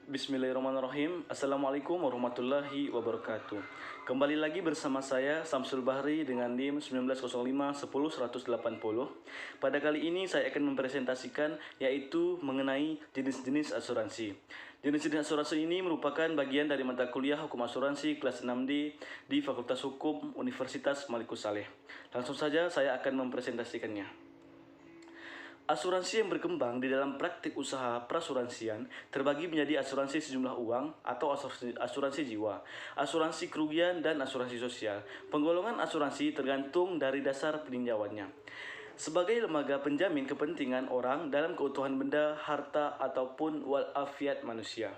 Bismillahirrahmanirrahim. Assalamualaikum warahmatullahi wabarakatuh. Kembali lagi bersama saya Samsul Bahri dengan NIM 1905-10180. Pada kali ini saya akan mempresentasikan yaitu mengenai jenis-jenis asuransi. Jenis-jenis asuransi ini merupakan bagian dari mata kuliah Hukum Asuransi kelas 6D di Fakultas Hukum Universitas Malikus Saleh. Langsung saja saya akan mempresentasikannya. Asuransi yang berkembang di dalam praktik usaha perasuransian terbagi menjadi asuransi sejumlah uang atau asuransi jiwa, asuransi kerugian, dan asuransi sosial. Penggolongan asuransi tergantung dari dasar peninjauannya. Sebagai lembaga penjamin kepentingan orang dalam keutuhan benda, harta, ataupun walafiat manusia.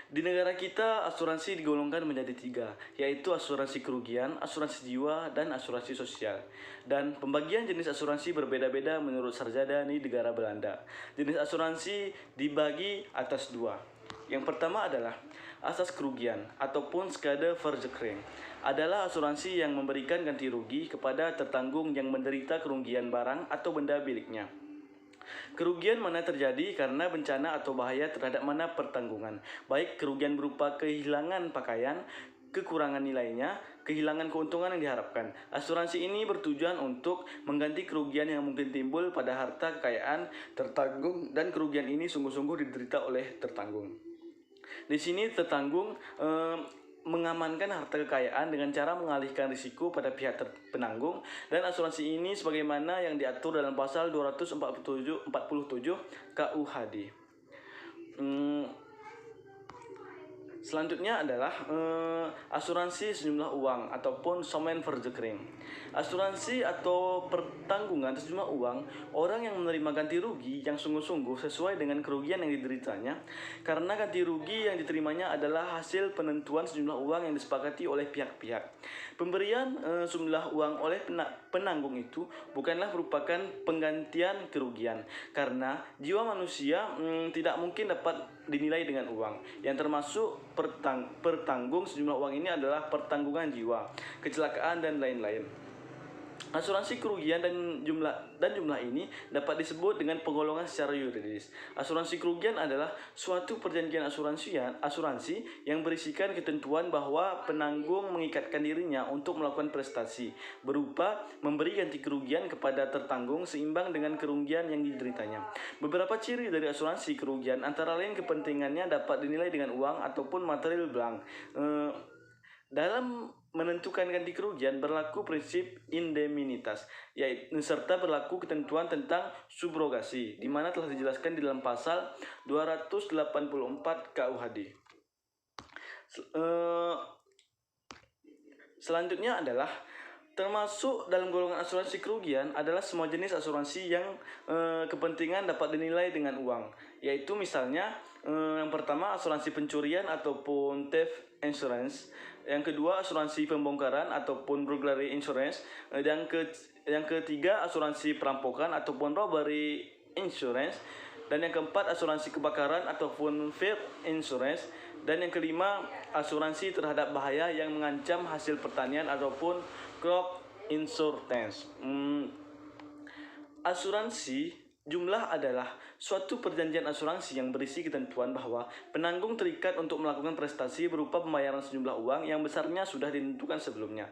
Di negara kita, asuransi digolongkan menjadi 3, yaitu asuransi kerugian, asuransi jiwa, dan asuransi sosial. Dan pembagian jenis asuransi berbeda-beda menurut sarjana di negara Belanda. Jenis asuransi dibagi atas 2. Yang pertama adalah asas kerugian ataupun skadeverzekering. Adalah asuransi yang memberikan ganti rugi kepada tertanggung yang menderita kerugian barang atau benda miliknya. Kerugian mana terjadi karena bencana atau bahaya terhadap mana pertanggungan, baik kerugian berupa kehilangan pakaian, kekurangan nilainya, kehilangan keuntungan yang diharapkan. Asuransi ini bertujuan untuk mengganti kerugian yang mungkin timbul pada harta kekayaan tertanggung, dan kerugian ini sungguh-sungguh diderita oleh tertanggung. Di sini tertanggung mengamankan harta kekayaan dengan cara mengalihkan risiko pada pihak penanggung, dan asuransi ini sebagaimana yang diatur dalam pasal 247 KUHD. Selanjutnya adalah asuransi sejumlah uang ataupun sommenverzekering. Asuransi atau pertanggungan sejumlah uang orang yang menerima ganti rugi yang sungguh-sungguh sesuai dengan kerugian yang dideritanya, karena ganti rugi yang diterimanya adalah hasil penentuan sejumlah uang yang disepakati oleh pihak-pihak. Pemberian sejumlah uang oleh penanggung itu bukanlah merupakan penggantian kerugian, karena jiwa manusia tidak mungkin dapat dinilai dengan uang. Yang termasuk pertanggung sejumlah uang ini adalah pertanggungan jiwa, kecelakaan, dan lain-lain. Asuransi kerugian dan jumlah ini dapat disebut dengan penggolongan secara yuridis. Asuransi kerugian adalah suatu perjanjian asuransi yang berisikan ketentuan bahwa penanggung mengikatkan dirinya untuk melakukan prestasi berupa memberi ganti kerugian kepada tertanggung seimbang dengan kerugian yang dideritanya. Beberapa ciri dari asuransi kerugian antara lain kepentingannya dapat dinilai dengan uang ataupun material blank. Dalam menentukan ganti kerugian berlaku prinsip indemnitas, yaitu serta berlaku ketentuan tentang subrogasi, di mana telah dijelaskan di dalam pasal 284 KUHD. Selanjutnya adalah termasuk dalam golongan asuransi kerugian adalah semua jenis asuransi yang kepentingan dapat dinilai dengan uang, yaitu misalnya yang pertama asuransi pencurian ataupun theft insurance, yang kedua asuransi pembongkaran ataupun burglary insurance, yang ketiga asuransi perampokan ataupun robbery insurance, dan yang keempat asuransi kebakaran ataupun fire insurance, dan yang kelima asuransi terhadap bahaya yang mengancam hasil pertanian ataupun crop insurance. Asuransi jumlah adalah suatu perjanjian asuransi yang berisi ketentuan bahwa penanggung terikat untuk melakukan prestasi berupa pembayaran sejumlah uang yang besarnya sudah ditentukan sebelumnya.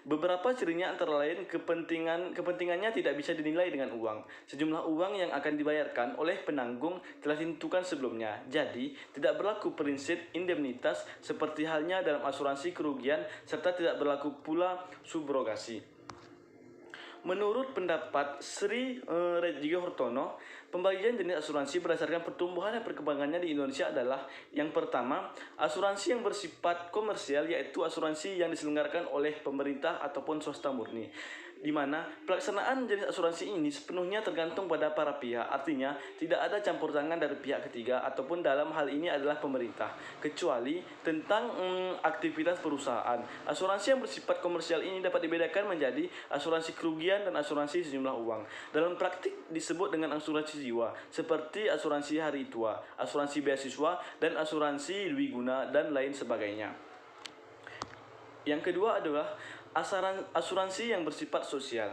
Beberapa cirinya antara lain kepentingannya tidak bisa dinilai dengan uang. Sejumlah uang yang akan dibayarkan oleh penanggung telah ditentukan sebelumnya. Jadi, tidak berlaku prinsip indemnitas seperti halnya dalam asuransi kerugian, serta tidak berlaku pula subrogasi. Menurut pendapat Sri Regio Hartono, pembagian jenis asuransi berdasarkan pertumbuhan dan perkembangannya di Indonesia adalah: yang pertama, asuransi yang bersifat komersial, yaitu asuransi yang diselenggarakan oleh pemerintah ataupun swasta murni, di mana pelaksanaan jenis asuransi ini sepenuhnya tergantung pada para pihak. Artinya, tidak ada campur tangan dari pihak ketiga, ataupun dalam hal ini adalah pemerintah, kecuali tentang aktivitas perusahaan. Asuransi yang bersifat komersial ini dapat dibedakan menjadi asuransi kerugian dan asuransi sejumlah uang. Dalam praktik disebut dengan asuransi jiwa, seperti asuransi hari tua, asuransi beasiswa, dan asuransi dwiguna, dan lain sebagainya. Yang kedua adalah asuransi yang bersifat sosial.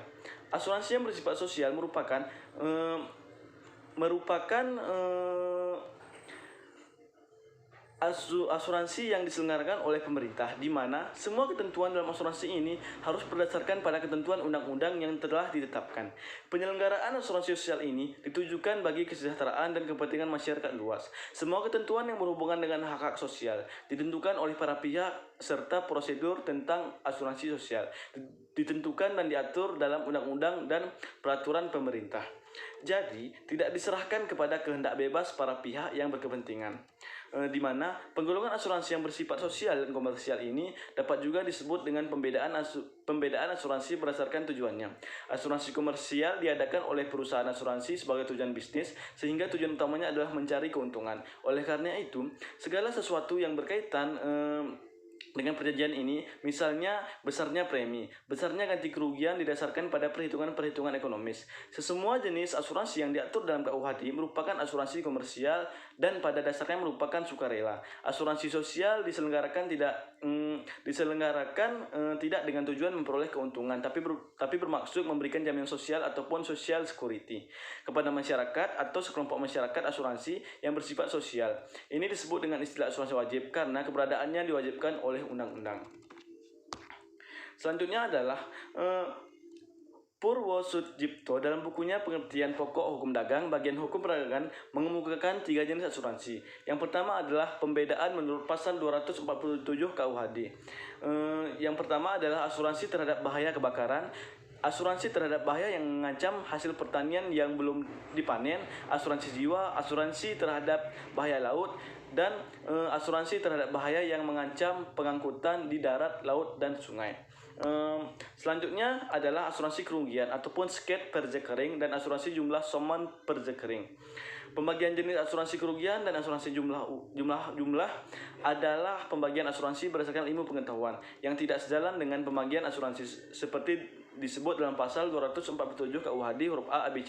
Asuransi yang bersifat sosial merupakan asuransi yang diselenggarakan oleh pemerintah, di mana semua ketentuan dalam asuransi ini harus berdasarkan pada ketentuan undang-undang yang telah ditetapkan. Penyelenggaraan asuransi sosial ini ditujukan bagi kesejahteraan dan kepentingan masyarakat luas. Semua ketentuan yang berhubungan dengan hak-hak sosial ditentukan oleh para pihak serta prosedur tentang asuransi sosial ditentukan dan diatur dalam undang-undang dan peraturan pemerintah. Jadi, tidak diserahkan kepada kehendak bebas para pihak yang berkepentingan. Di mana penggolongan asuransi yang bersifat sosial dan komersial ini dapat juga disebut dengan pembedaan asuransi berdasarkan tujuannya. Asuransi komersial diadakan oleh perusahaan asuransi sebagai tujuan bisnis, sehingga tujuan utamanya adalah mencari keuntungan. Oleh karena itu, segala sesuatu yang berkaitan dengan perjanjian ini, misalnya besarnya premi, besarnya ganti kerugian didasarkan pada perhitungan-perhitungan ekonomis. Sesemua jenis asuransi yang diatur dalam KUHD merupakan asuransi komersial dan pada dasarnya merupakan sukarela. Asuransi sosial diselenggarakan tidak dengan tujuan memperoleh keuntungan, tapi bermaksud memberikan jaminan sosial ataupun social security kepada masyarakat atau sekelompok masyarakat asuransi yang bersifat sosial. Ini disebut dengan istilah asuransi wajib karena keberadaannya diwajibkan oleh undang-undang. Selanjutnya adalah Purwosudjipto dalam bukunya Pengertian Pokok Hukum Dagang bagian Hukum Perdagangan mengemukakan 3 jenis asuransi. Yang pertama adalah pembedaan menurut pasal 247 KUHD. Yang pertama adalah asuransi terhadap bahaya kebakaran, asuransi terhadap bahaya yang mengancam hasil pertanian yang belum dipanen, asuransi jiwa, asuransi terhadap bahaya laut, dan asuransi terhadap bahaya yang mengancam pengangkutan di darat, laut, dan sungai. Selanjutnya adalah asuransi kerugian ataupun sket perjekering dan asuransi jumlah soman perjekering. Pembagian jenis asuransi kerugian dan asuransi jumlah adalah pembagian asuransi berdasarkan ilmu pengetahuan yang tidak sejalan dengan pembagian asuransi seperti disebut dalam pasal 247 KUHD huruf A, B,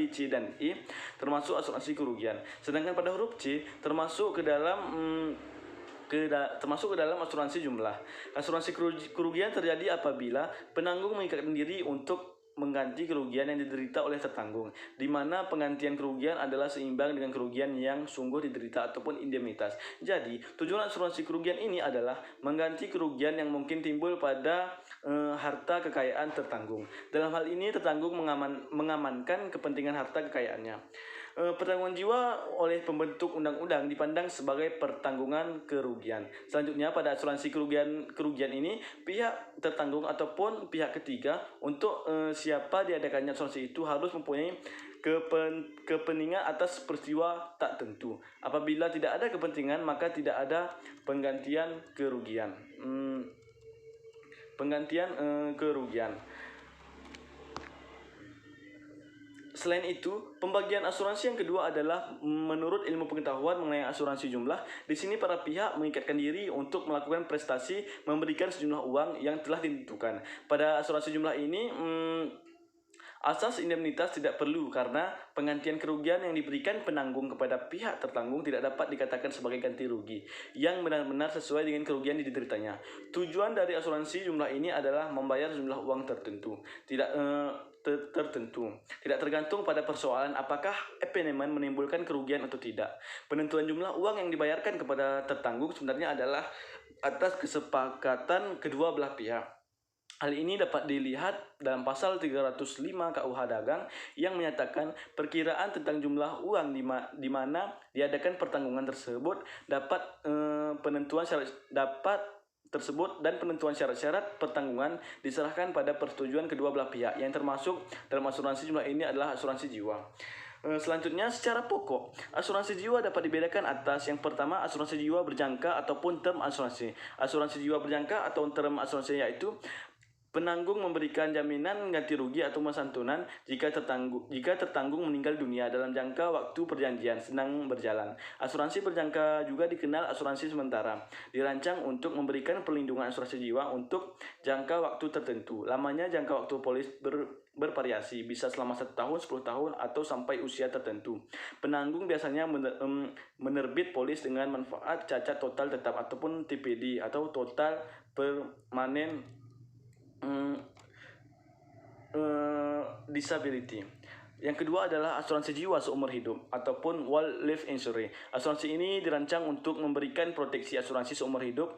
C, dan I termasuk asuransi kerugian. Sedangkan pada huruf C termasuk ke dalam asuransi jumlah. Asuransi kerugian terjadi apabila penanggung mengikatkan diri untuk mengganti kerugian yang diderita oleh tertanggung, di mana penggantian kerugian adalah seimbang dengan kerugian yang sungguh diderita ataupun indemnitas. Jadi, tujuan asuransi kerugian ini adalah mengganti kerugian yang mungkin timbul pada harta kekayaan tertanggung. Dalam hal ini, tertanggung mengamankan kepentingan harta kekayaannya. Pertanggungan jiwa oleh pembentuk undang-undang dipandang sebagai pertanggungan kerugian. Selanjutnya pada asuransi kerugian ini pihak tertanggung ataupun pihak ketiga untuk siapa diadakannya asuransi itu harus mempunyai kepentingan atas peristiwa tak tentu. Apabila tidak ada kepentingan maka tidak ada penggantian kerugian. Selain itu, pembagian asuransi yang kedua adalah menurut ilmu pengetahuan mengenai asuransi jumlah. Di sini para pihak mengikatkan diri untuk melakukan prestasi memberikan sejumlah uang yang telah ditentukan. Pada asuransi jumlah ini, asas indemnitas tidak perlu karena penggantian kerugian yang diberikan penanggung kepada pihak tertanggung tidak dapat dikatakan sebagai ganti rugi yang benar-benar sesuai dengan kerugian yang dideritanya. Tujuan dari asuransi jumlah ini adalah membayar jumlah uang tertentu, tidak tergantung pada persoalan apakah evenement menimbulkan kerugian atau tidak. Penentuan jumlah uang yang dibayarkan kepada tertanggung sebenarnya adalah atas kesepakatan kedua belah pihak. Hal ini dapat dilihat dalam pasal 305 KUH Dagang yang menyatakan perkiraan tentang jumlah uang di mana diadakan pertanggungan tersebut penentuan syarat-syarat pertanggungan diserahkan pada persetujuan kedua belah pihak yang termasuk dalam asuransi jumlah ini adalah asuransi jiwa. Selanjutnya, secara pokok, asuransi jiwa dapat dibedakan atas yang pertama asuransi jiwa berjangka ataupun term asuransi. Asuransi jiwa berjangka atau term asuransi yaitu penanggung memberikan jaminan ganti rugi atau santunan jika tertanggung meninggal dunia dalam jangka waktu perjanjian sedang berjalan. Asuransi berjangka juga dikenal asuransi sementara. Dirancang untuk memberikan perlindungan asuransi jiwa untuk jangka waktu tertentu. Lamanya jangka waktu polis bervariasi, bisa selama 1 tahun, 10 tahun, atau sampai usia tertentu. Penanggung biasanya menerbit polis dengan manfaat cacat total tetap ataupun TPD atau total permanen disability. Yang kedua adalah asuransi jiwa seumur hidup ataupun whole life insurance. Asuransi ini dirancang untuk memberikan proteksi asuransi seumur hidup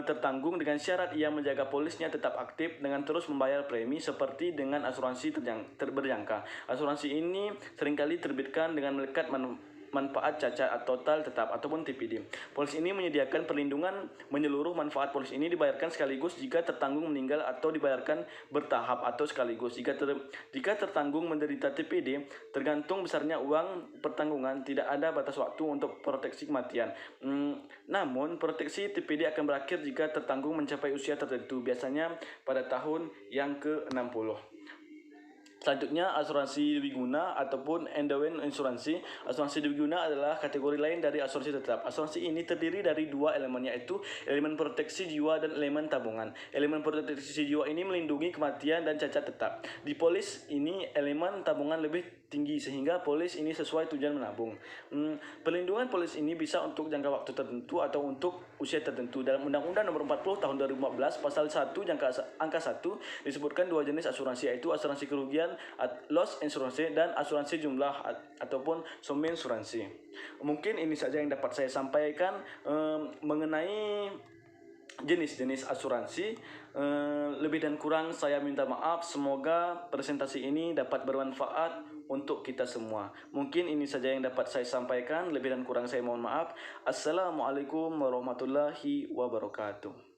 tertanggung dengan syarat ia menjaga polisnya tetap aktif dengan terus membayar premi seperti dengan asuransi berjangka. Asuransi ini seringkali terbitkan dengan melekat manfaat cacat total tetap ataupun TPD. Polis ini menyediakan perlindungan menyeluruh. Manfaat polis ini dibayarkan sekaligus jika tertanggung meninggal atau dibayarkan bertahap atau sekaligus. Jika tertanggung menderita TPD, tergantung besarnya uang pertanggungan, tidak ada batas waktu untuk proteksi kematian. Namun, proteksi TPD akan berakhir jika tertanggung mencapai usia tertentu, biasanya pada tahun yang ke-60. Selanjutnya, asuransi dwiguna ataupun endowment insurance. Asuransi dwiguna adalah kategori lain dari asuransi tetap. Asuransi ini terdiri dari dua elemen, yaitu elemen proteksi jiwa dan elemen tabungan. Elemen proteksi jiwa ini melindungi kematian dan cacat tetap. Di polis ini elemen tabungan lebih tinggi sehingga polis ini sesuai tujuan menabung. Perlindungan polis ini bisa untuk jangka waktu tertentu atau untuk usia tertentu. Dalam Undang-Undang Nomor 40 Tahun 2014 Pasal 1 angka 1 disebutkan dua jenis asuransi, yaitu asuransi kerugian loss insurance dan asuransi jumlah ataupun sum insurance. Mungkin ini saja yang dapat saya sampaikan mengenai jenis-jenis asuransi. Lebih dan kurang saya minta maaf. Semoga presentasi ini dapat bermanfaat untuk kita semua. Mungkin ini saja yang dapat saya sampaikan. Lebih dan kurang saya mohon maaf. Assalamualaikum warahmatullahi wabarakatuh.